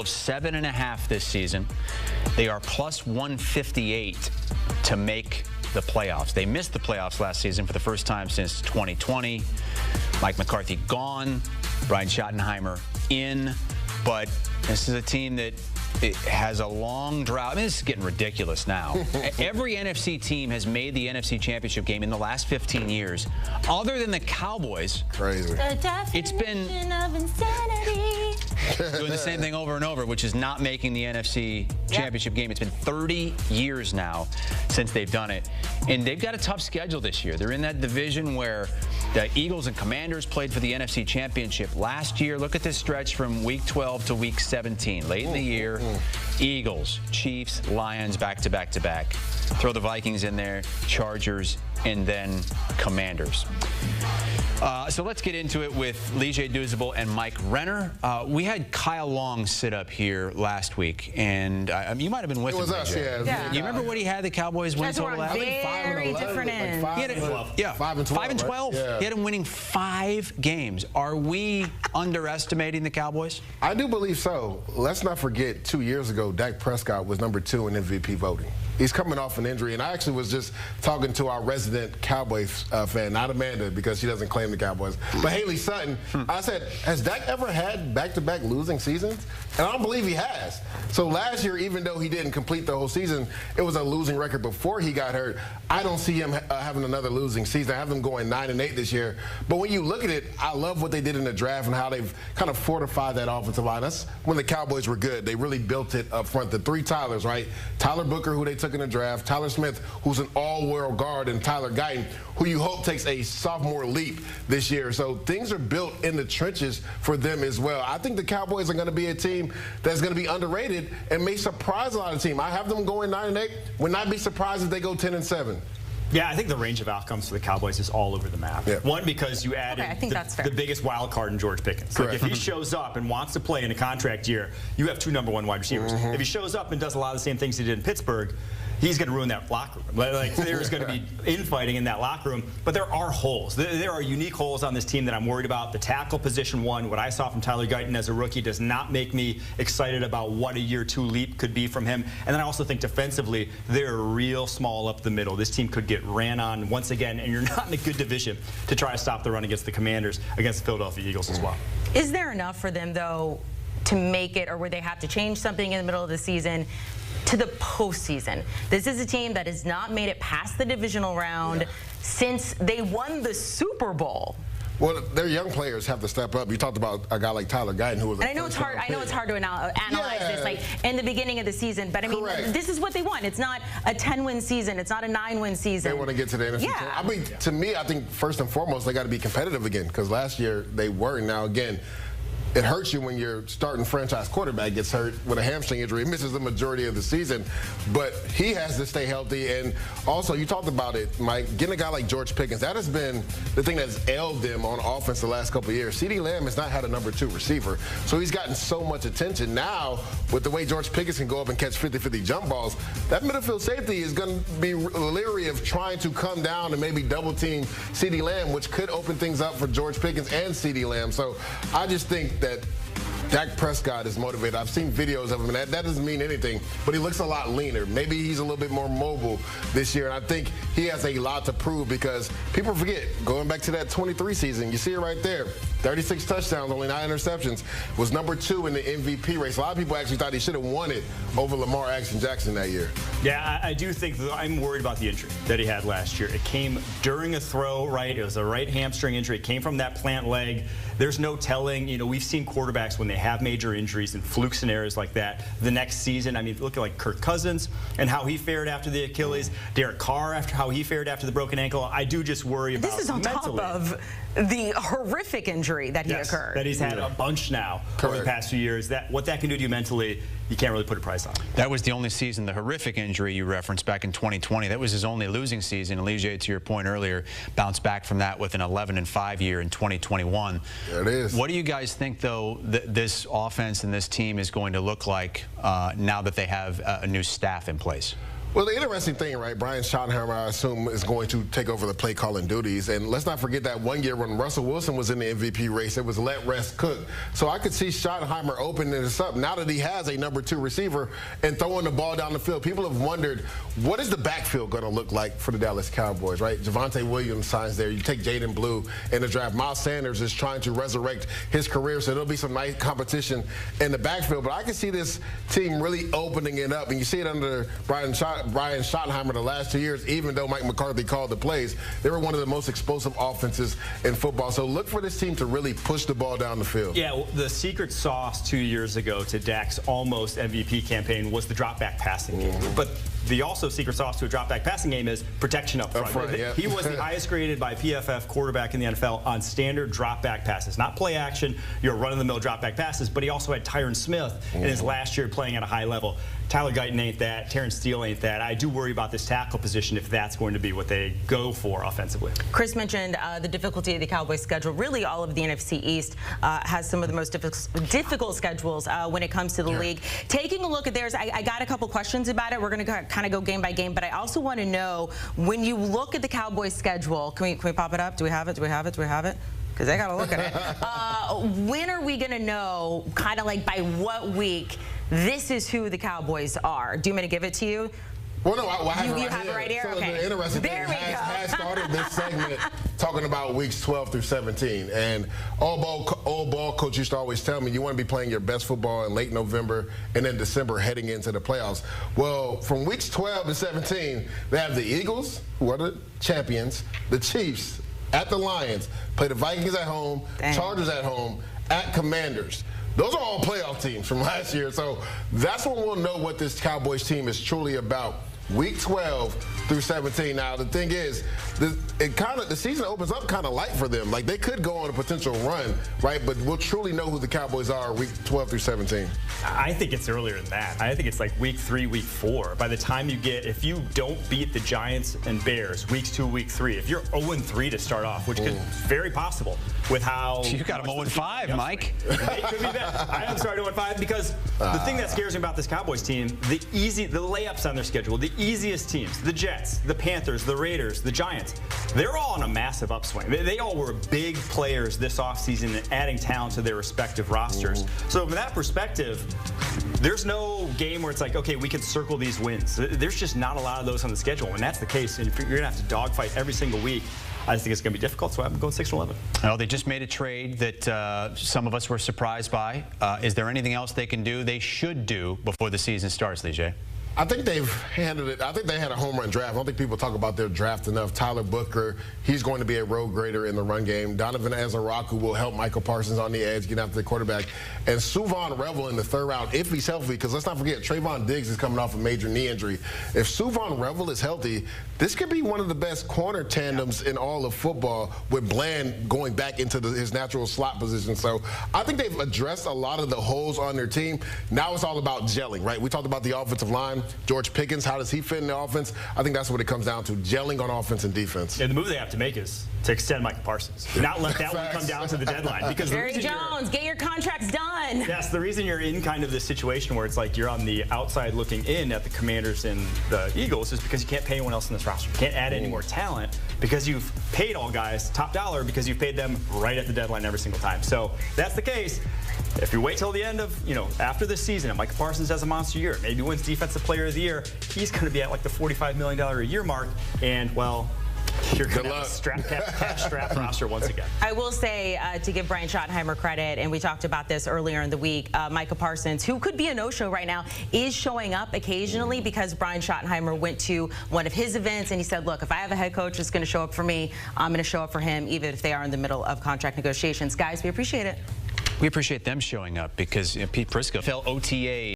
7.5 this season. They are plus 158 to make the playoffs. They missed the playoffs last season for the first time since 2020. Mike McCarthy gone, Brian Schottenheimer in, but this is a team that it has a long drought. I mean, this is getting ridiculous now. Every NFC team has made the NFC Championship game in the last 15 years. Other than the Cowboys, crazy. It's been doing the same thing over and over, which is not making the NFC Championship game. It's been 30 years now since they've done it. And they've got a tough schedule this year. They're in that division where the Eagles and Commanders played for the NFC Championship last year. Look at this stretch from week 12 to week 17. Late in the year, Eagles, Chiefs, Lions, back-to-back-to-back. Throw the Vikings in there, Chargers, and then Commanders. So let's get into it with Lige Douzable and Mike Renner. We had Kyle Long sit up here last week, and you might have been with him. It was us, yeah. You remember what he had the Cowboys win total at? Very different ends. 5 and 12. Yeah, 5 and 12. 5 and 12. Right? Yeah. He had him winning 5 games. Are we underestimating the Cowboys? I do believe so. Let's not forget, 2 years ago, Dak Prescott was #2 in MVP voting. He's coming off an injury, and I actually was just talking to our resident Cowboys fan, not Amanda, because she doesn't claim the Cowboys, but Haley Sutton. I said, has Dak ever had back-to-back losing seasons? And I don't believe he has. So last year, even though he didn't complete the whole season, it was a losing record before he got hurt. I don't see him having another losing season. I have them going 9-8 this year. But when you look at it, I love what they did in the draft and how they've kind of fortified that offensive line. That's when the Cowboys were good. They really built it up front. The 3 Tylers, right? Tyler Booker, who they took in the draft, Tyler Smith, who's an all-world guard, and Tyler Guyton, who you hope takes a sophomore leap this year. So things are built in the trenches for them as well. I think the Cowboys are going to be a team that's going to be underrated and may surprise a lot of teams. I have them going 9-8. Would not be surprised if they go 10-7. Yeah, I think the range of outcomes for the Cowboys is all over the map. Yeah. One, because you added the biggest wild card in George Pickens. Like if he shows up and wants to play in a contract year, you have 2 #1 wide receivers. If he shows up and does a lot of the same things he did in Pittsburgh, he's going to ruin that locker room. Like there's going to be infighting in that locker room. But there are holes. There are unique holes on this team that I'm worried about. The tackle position, one, what I saw from Tyler Guyton as a rookie does not make me excited about what a year 2 leap could be from him. And then I also think defensively, they're real small up the middle. This team could get ran on once again, and you're not in a good division to try to stop the run against the Commanders, against the Philadelphia Eagles as well. Is there enough for them, though, to make it, or would they have to change something in the middle of the season to the postseason? This is a team that has not made it past the divisional round since they won the Super Bowl. Well, their young players have to step up. You talked about a guy like Tyler Guyton, who was. And I know it's hard. I know it's hard to analyze this, like in the beginning of the season. But I mean, this is what they want. It's not a 10-win season. It's not a 9-win season. They want to get to the NFC. Yeah. I mean, to me, I think first and foremost they got to be competitive again, because last year they were. Now again, it hurts you when your starting franchise quarterback gets hurt with a hamstring injury. He misses the majority of the season, but he has to stay healthy. And also, you talked about it, Mike, getting a guy like George Pickens, that has been the thing that's ailed them on offense the last couple of years. CeeDee Lamb has not had a #2 receiver, so he's gotten so much attention. Now, with the way George Pickens can go up and catch 50-50 jump balls, that midfield safety is going to be leery of trying to come down and maybe double-team CeeDee Lamb, which could open things up for George Pickens and CeeDee Lamb. So I just think that Dak Prescott is motivated. I've seen videos of him, and that doesn't mean anything, but he looks a lot leaner. Maybe he's a little bit more mobile this year, and I think he has a lot to prove, because people forget, going back to that 23 season, you see it right there, 36 touchdowns, only 9 interceptions, was #2 in the MVP race. A lot of people actually thought he should have won it over Lamar Jackson that year. Yeah, I do think that I'm worried about the injury that he had last year. It came during a throw, right? It was a right hamstring injury. It came from that plant leg. There's no telling. You know, we've seen quarterbacks when they have major injuries and fluke scenarios like that the next season. I mean, look at like Kirk Cousins and how he fared after the Achilles, Derek Carr after how he fared after the broken ankle. I do just worry about this is on mentally. Top of the horrific injury that he occurred. That he's had a bunch now over the past few years. What that can do to you mentally, you can't really put a price on. That was the only season, the horrific injury you referenced back in 2020. That was his only losing season. And Lige, to your point earlier, bounced back from that with an 11-5 year in 2021. There it is. What do you guys think, though, this offense and this team is going to look like now that they have a new staff in place? Well, the interesting thing, right, Brian Schottenheimer, I assume, is going to take over the play calling duties. And let's not forget that one year when Russell Wilson was in the MVP race, it was let rest cook. So I could see Schottenheimer opening this up now that he has a number 2 receiver and throwing the ball down the field. People have wondered, what is the backfield going to look like for the Dallas Cowboys, right? Javonte Williams signs there. You take Jayden Blue in the draft. Miles Sanders is trying to resurrect his career, so there'll be some nice competition in the backfield. But I can see this team really opening it up. And you see it under Brian Schottenheimer the last 2 years, even though Mike McCarthy called the plays. They were one of the most explosive offenses in football. So look for this team to really push the ball down the field. Yeah, well, the secret sauce 2 years ago to Dak's almost MVP campaign was the drop-back passing game. But the also secret sauce to a drop-back passing game is protection up front. Yeah. He was the highest graded by PFF quarterback in the NFL on standard drop-back passes. Not play action, your run-of-the-mill drop-back passes, but he also had Tyron Smith in his last year playing at a high level. Tyler Guyton ain't that. Terrence Steele ain't that. I do worry about this tackle position if that's going to be what they go for offensively. Chris mentioned the difficulty of the Cowboys schedule. Really, all of the NFC East has some of the most difficult schedules when it comes to the league. Taking a look at theirs, I got a couple questions about it. We're going to kind of go game by game, but I also want to know, when you look at the Cowboys schedule, can we pop it up? Do we have it? Do we have it? Do we have it? Because I got to look at it. When are we going to know, kind of like by what week, this is who the Cowboys are? Do you want me to give it to you? Well, no, I have it right here. So okay. The interesting thing has started this segment talking about weeks 12 through 17. And old ball coach used to always tell me, you want to be playing your best football in late November and then December heading into the playoffs. Well, from weeks 12 to 17, they have the Eagles, who are the champions, the Chiefs at the Lions, play the Vikings at home, Chargers at home, at Commanders. Those are all playoff teams from last year. So that's when we'll know what this Cowboys team is truly about. Week 12 through 17. Now, the thing is, the season opens up kind of light for them. Like, they could go on a potential run, right? But we'll truly know who the Cowboys are week 12 through 17. I think it's earlier than that. I think it's like week 3, week 4. By the time you get, if you don't beat the Giants and Bears weeks 2, week 3, if you're 0-3 to start off, which could very possible with how you got them 0-5, Mike. It could be that. I am sorry, 0-5, because the thing that scares me about this Cowboys team, the layups on their schedule, the easiest teams, the Jets, the Panthers, the Raiders, the Giants, they're all on a massive upswing. They all were big players this offseason and adding talent to their respective rosters. So from that perspective, there's no game where it's like, okay, we can circle these wins. There's just not a lot of those on the schedule. When that's the case, and you're going to have to dogfight every single week, I just think it's going to be difficult, so I'm going 6-11. Well, they just made a trade that some of us were surprised by. Is there anything else they can do, they should do, before the season starts, Lee? I think they've handled it. I think they had a home run draft. I don't think people talk about their draft enough. Tyler Booker, he's going to be a road grader in the run game. Donovan Azaraku will help Michael Parsons on the edge, get after the quarterback. And Suvon Revel in the 3rd round, if he's healthy, because let's not forget, Trayvon Diggs is coming off a major knee injury. If Suvon Revel is healthy, this could be one of the best corner tandems in all of football, with Bland going back into his natural slot position. So I think they've addressed a lot of the holes on their team. Now it's all about gelling, right? We talked about the offensive line. George Pickens, how does he fit in the offense? I think that's what it comes down to, gelling on offense and defense. Yeah, the move they have to make is to extend Michael Parsons. Not let that one come down to the deadline. Because Jerry Jones, get your contracts done. Yes, the reason you're in kind of this situation where it's like you're on the outside looking in at the Commanders and the Eagles is because you can't pay anyone else in this roster. You can't add any more talent because you've paid all guys top dollar because you've paid them right at the deadline every single time. So that's the case. If you wait till the end of, after this season, and Michael Parsons has a monster year, maybe wins Defensive Player of the Year, he's going to be at like the $45 million a year mark, and, well, you're going to have a cash-strapped roster once again. I will say, to give Brian Schottenheimer credit, and we talked about this earlier in the week, Michael Parsons, who could be a no-show right now, is showing up occasionally because Brian Schottenheimer went to one of his events and he said, look, if I have a head coach that's going to show up for me, I'm going to show up for him, even if they are in the middle of contract negotiations. Guys, we appreciate it. We appreciate them showing up because Pete Prisco fell OTA